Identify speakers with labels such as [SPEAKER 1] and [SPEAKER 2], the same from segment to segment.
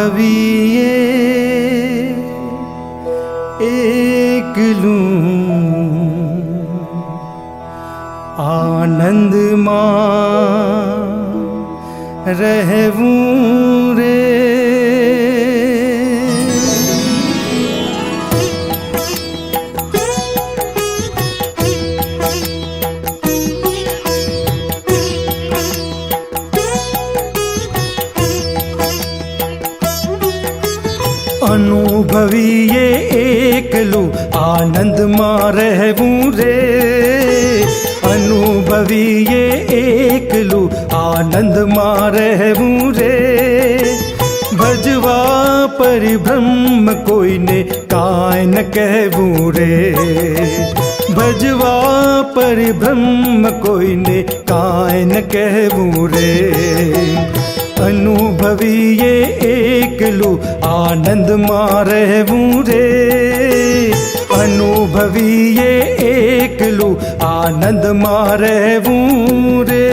[SPEAKER 1] અનુભવીએ એકલું આનંદમાં રહેવું રે. અનુભવીએ એકલું આનંદમાં રહેવું રે. અનુભવીએ એકલું આનંદમાં રહેવું રે. ભજવા પરિભ્રમ કોઈને કાંઈ ન કહેવું રે. ભજવા પરિભ્રમ કોઈને કાંઈ ન કહેવું રે. અનુભવીએ એકલું આનંદમાં રહેવું રે. અનુભવીએ એકલું આનંદમાં રહેવું રે.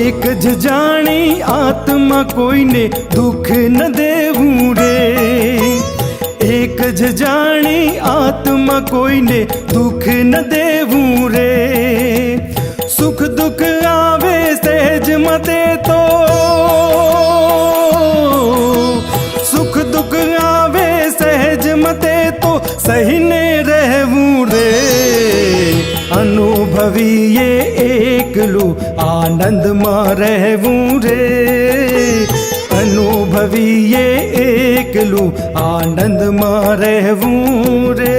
[SPEAKER 1] એક જ જાણી આત્મા કોઈને દુઃખ ન દેવું રે. એક જ જાણી આત્મા કોઈને દુઃખ ન દેવું રે. સુખ દુઃખ આવે સહેજ મતે તો સુખ દુઃખ આવે સહેજ મતે તો સહીને રહેવું રે. અનુભવીએ એકલું આનંદમાં રહેવું રે. અનુભવીએ એકલું આનંદમાં રહેવું રે.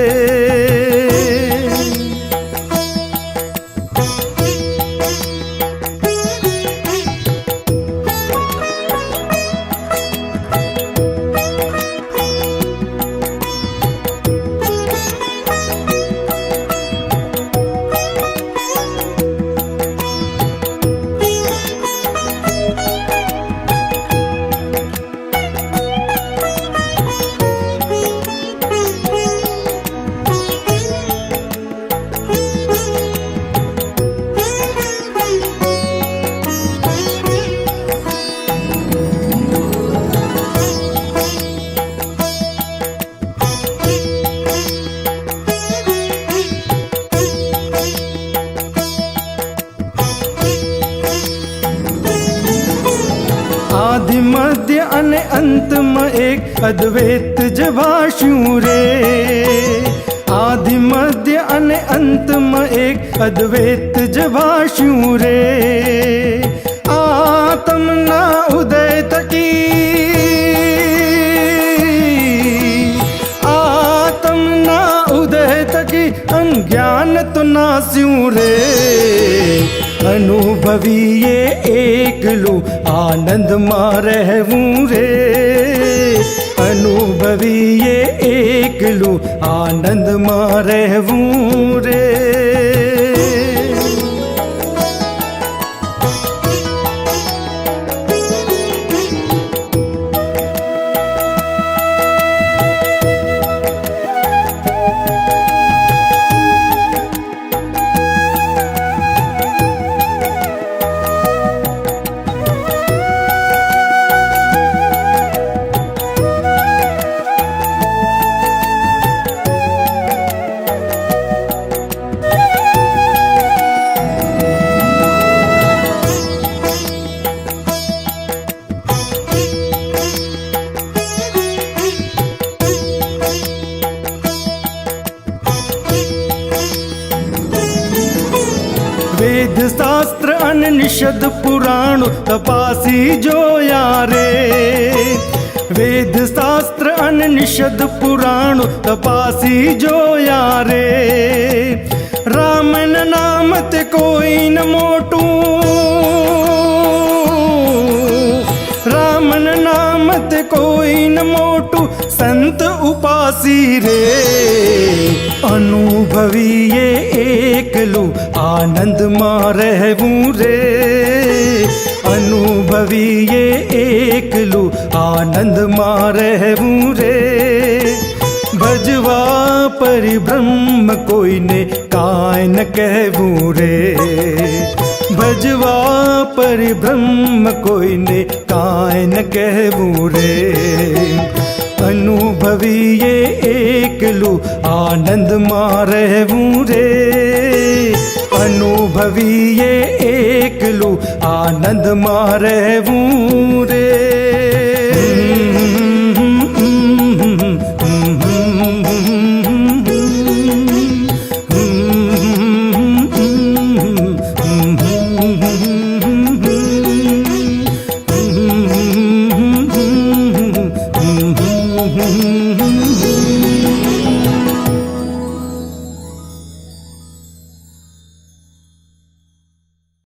[SPEAKER 1] આદિ મધ્ય અને અંતમાં એક અદ્વૈત જવાશું રે. આદિ મધ્ય અને અંતમાં એક અદ્વૈત જવાશું રે. આત્મના ઉદય થકી આત્મના ઉદય થકી અજ્ઞાન તો નાસ્યું રે. અનુભવીએ એકલું આનંદમાં રહેવું રે. અનુભવીએ એકલું આનંદમાં રહેવું રે. વેદ શાસ્ત્ર अननिषद पुराण तपासी जो यारे वेद शास्त्र अननिषद पुराण तपासी जो यारे रामन नाम ते कोई न मोटू रामन नाम ते कोई न मोटू संत उपासी रे अनुभवी ये एकलू आनंद मां रहूं रे अनुभवी ये एकलू आनंद मां रहूं रे भजवा परिब्रह्म कोई ने काय न कहूं रे भजवा परिब्रह्म कोई ने काय न कहूं रे अनुभवी ये एकलू आनंद मां रहूं रे अनुभवी ये एकलू आनंद मां रहूं रे Mm-hmm.